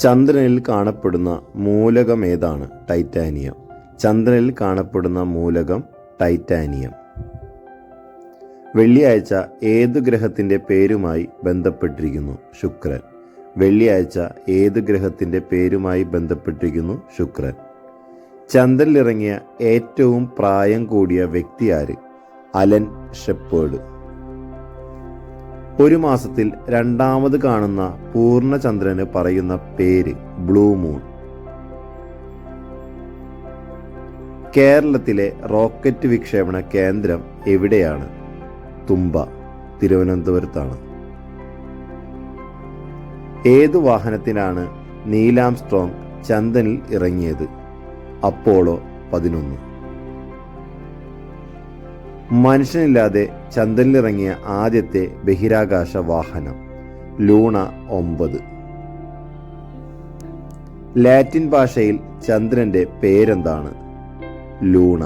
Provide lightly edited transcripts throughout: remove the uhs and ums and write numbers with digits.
ചന്ദ്രനിൽ കാണപ്പെടുന്ന മൂലകം ഏതാണ്? ടൈറ്റാനിയം. ചന്ദ്രനിൽ കാണപ്പെടുന്ന മൂലകം ടൈറ്റാനിയം. വെള്ളിയാഴ്ച ഏതു ഗ്രഹത്തിൻ്റെ പേരുമായി ബന്ധപ്പെട്ടിരിക്കുന്നു? ശുക്രൻ. വെള്ളിയാഴ്ച ഏത് ഗ്രഹത്തിൻ്റെ പേരുമായി ബന്ധപ്പെട്ടിരിക്കുന്നു? ശുക്രൻ. ചന്ദ്രനിലിറങ്ങിയ ഏറ്റവും പ്രായം കൂടിയ വ്യക്തി ആര്? Alan Shepard. ഒരു മാസത്തിൽ രണ്ടാമത് കാണുന്ന പൂർണ്ണചന്ദ്രന് പറയുന്ന പേര് ബ്ലൂ മൂൺ. കേരളത്തിലെ റോക്കറ്റ് വിക്ഷേപണ കേന്ദ്രം എവിടെയാണ്? തുമ്പ, തിരുവനന്തപുരത്താണ്. ഏതു വാഹനത്തിനാണ് നീൽ ആംസ്ട്രോങ് ചന്ദ്രനിൽ ഇറങ്ങിയത്? അപ്പോളോ 11. മനുഷ്യനില്ലാതെ ചന്ദ്രനിലിറങ്ങിയ ആദ്യത്തെ ബഹിരാകാശ വാഹനം ലൂണ 9. ലാറ്റിൻ ഭാഷയിൽ ചന്ദ്രന്റെ പേരെന്താണ്? ലൂണ.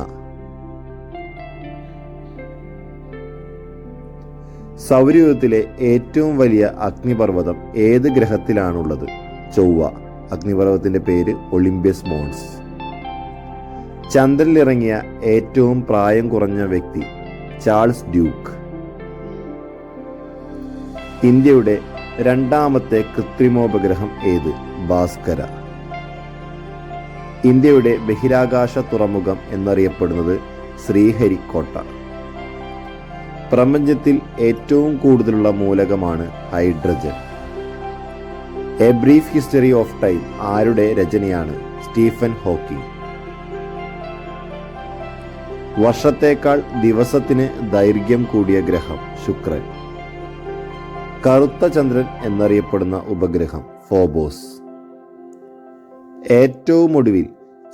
സൗരയൂഥത്തിലെ ഏറ്റവും വലിയ അഗ്നിപർവ്വതം ഏത് ഗ്രഹത്തിലാണുള്ളത്? ചൊവ്വ. അഗ്നിപർവ്വതത്തിന്റെ പേര് ഒളിമ്പസ് മോൺസ്. ചന്ദ്രനിലിറങ്ങിയ ഏറ്റവും പ്രായം കുറഞ്ഞ വ്യക്തി ചാൾസ് ഡ്യൂക്ക്. ഇന്ത്യയുടെ രണ്ടാമത്തെ കൃത്രിമോപഗ്രഹം ഏത്? ഭാസ്കര. ഇന്ത്യയുടെ ബഹിരാകാശ തുറമുഖം എന്നറിയപ്പെടുന്നത് ശ്രീഹരിക്കോട്ട. പ്രപഞ്ചത്തിൽ ഏറ്റവും കൂടുതലുള്ള മൂലകമാണ് hydrogen. A brief history of time ആരുടെ രചനയാണ്? Stephen Hawking. വർഷത്തേക്കാൾ ദിവസത്തിന് ദൈർഘ്യം കൂടിയ ഗ്രഹം ശുക്രൻ. കറുത്ത ചന്ദ്രൻ എന്നറിയപ്പെടുന്ന ഉപഗ്രഹം ഫോബോസ്. ഏറ്റവും ഒടുവിൽ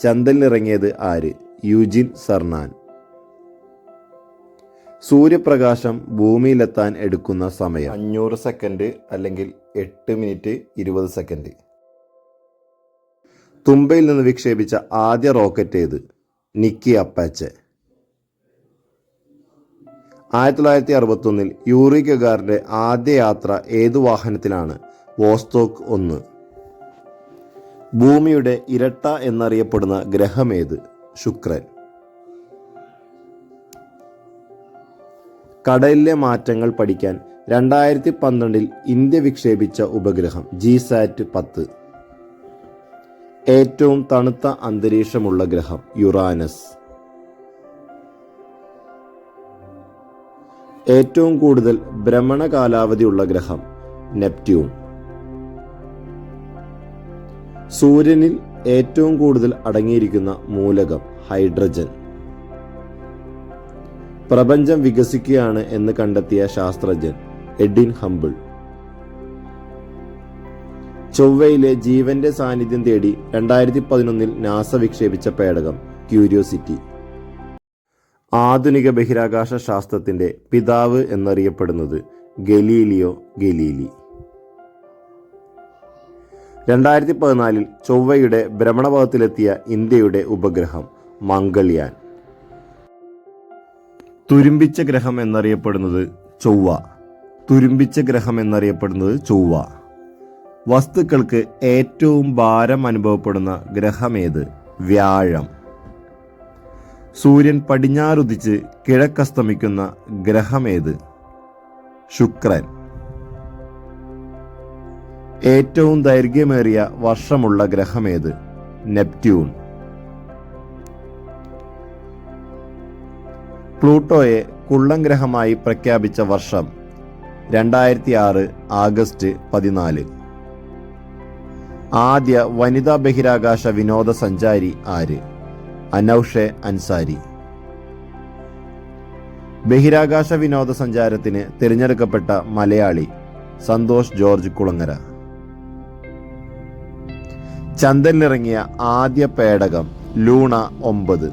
ചന്ദ്രനിലിറങ്ങിയത് ആര്? യൂജിൻ സർനാൻ. സൂര്യപ്രകാശം ഭൂമിയിലെത്താൻ എടുക്കുന്ന സമയം 500 സെക്കൻഡ് അല്ലെങ്കിൽ 8 മിനിറ്റ് 20 സെക്കൻഡ്. തുമ്പയിൽ നിന്ന് വിക്ഷേപിച്ച ആദ്യ റോക്കറ്റ് ഏത്? നിക്കി അപ്പാച്ചെ. 1961 യൂറി ഗഗാറിന്റെ ആദ്യ യാത്ര ഏതു വാഹനത്തിലാണ്? വോസ്റ്റോക്ക് 1. ഭൂമിയുടെ ഇരട്ട എന്നറിയപ്പെടുന്ന ഗ്രഹമേത്? ശുക്രൻ. കടലിലെ മാറ്റങ്ങൾ പഠിക്കാൻ 2012 ഇന്ത്യ വിക്ഷേപിച്ച ഉപഗ്രഹം ജിസാറ്റ് 10. ഏറ്റവും തണുത്ത അന്തരീക്ഷമുള്ള ഗ്രഹം യുറാനസ്. ഏറ്റവും കൂടുതൽ ഭ്രമണ കാലാവധിയുള്ള ഗ്രഹം നെപ്റ്റ്യൂൺ. സൂര്യനിൽ ഏറ്റവും കൂടുതൽ അടങ്ങിയിരിക്കുന്ന മൂലകം ഹൈഡ്രജൻ. പ്രപഞ്ചം വികസിക്കുകയാണ് എന്ന് കണ്ടെത്തിയ ശാസ്ത്രജ്ഞൻ എഡ്വിൻ ഹബിൾ. ചൊവ്വയിലെ ജീവന്റെ സാന്നിധ്യം തേടി 2011 നാസ വിക്ഷേപിച്ച പേടകം ക്യൂരിയോസിറ്റി. ആധുനിക ബഹിരാകാശ ശാസ്ത്രത്തിന്റെ പിതാവ് എന്നറിയപ്പെടുന്നത് ഗലീലിയോ ഗലീലി. 2014 ചൊവ്വയുടെ ഭ്രമണപഥത്തിലെത്തിയ ഇന്ത്യയുടെ ഉപഗ്രഹം മംഗൾയാൻ. തുരുമ്പിച്ച ഗ്രഹം എന്നറിയപ്പെടുന്നത് ചൊവ്വ. തുരുമ്പിച്ച ഗ്രഹം എന്നറിയപ്പെടുന്നത് ചൊവ്വ. വസ്തുക്കൾക്ക് ഏറ്റവും ഭാരം അനുഭവപ്പെടുന്ന ഗ്രഹമേത്? വ്യാഴം. സൂര്യൻ പടിഞ്ഞാറുദിച്ച് കിഴക്കസ്തമിക്കുന്ന ഗ്രഹമേത്? ശുക്രൻ. ഏറ്റവും ദൈർഘ്യമേറിയ വർഷമുള്ള ഗ്രഹമേത്? നെപ്റ്റ്യൂൺ. പ്ലൂട്ടോയെ കുള്ളൻ ഗ്രഹമായി പ്രഖ്യാപിച്ച വർഷം 2006 ആഗസ്റ്റ് 14. ആദ്യ വനിതാ ബഹിരാകാശ വിനോദസഞ്ചാരി ആര്? അനൗഷെ അൻസാരി. ബഹിരാകാശ വിനോദസഞ്ചാരത്തിന് തിരഞ്ഞെടുക്കപ്പെട്ട മലയാളി സന്തോഷ് ജോർജ് കുളങ്ങര. ചന്ദ്രനിലിറങ്ങിയ ആദ്യ പേടകം ലൂണ 9.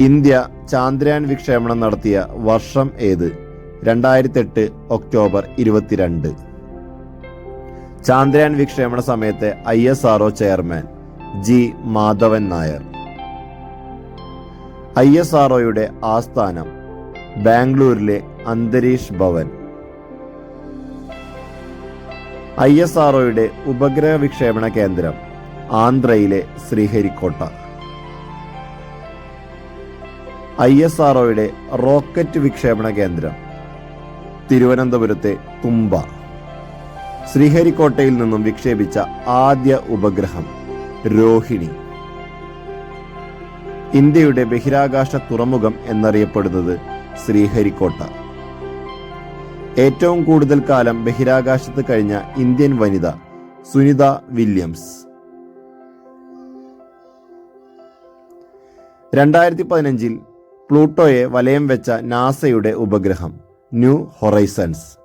ഇന്ത്യ ചാന്ദ്രയാൻ വിക്ഷേപണം നടത്തിയ വർഷം ഏത്? 2008 ഒക്ടോബർ 22. ചാന്ദ്രയാൻ വിക്ഷേപണ സമയത്തെ ISRO chairman G Madhavan Nair. ISROയുടെ ആസ്ഥാനം ബാംഗ്ലൂരിലെ അന്തരീഷ് ഭവൻ. ISROയുടെ ഉപഗ്രഹ വിക്ഷേപണ കേന്ദ്രം ആന്ധ്രയിലെ ശ്രീഹരിക്കോട്ട. ISROയുടെ റോക്കറ്റ് വിക്ഷേപണ കേന്ദ്രം തിരുവനന്തപുരത്തെ തുമ്പ. ശ്രീഹരിക്കോട്ടയിൽ നിന്നും വിക്ഷേപിച്ച ആദ്യ ഉപഗ്രഹം രോഹിണി. ഇന്ത്യയുടെ ബഹിരാകാശ തുറമുഖം എന്നറിയപ്പെടുന്നത് ശ്രീഹരിക്കോട്ട. ഏറ്റവും കൂടുതൽ കാലം ബഹിരാകാശത്ത് കഴിഞ്ഞ ഇന്ത്യൻ വനിത സുനിത വില്യംസ്. 2015 പ്ലൂട്ടോയെ വലയം വെച്ച നാസയുടെ ഉപഗ്രഹം ന്യൂ ഹൊറൈസൺസ്.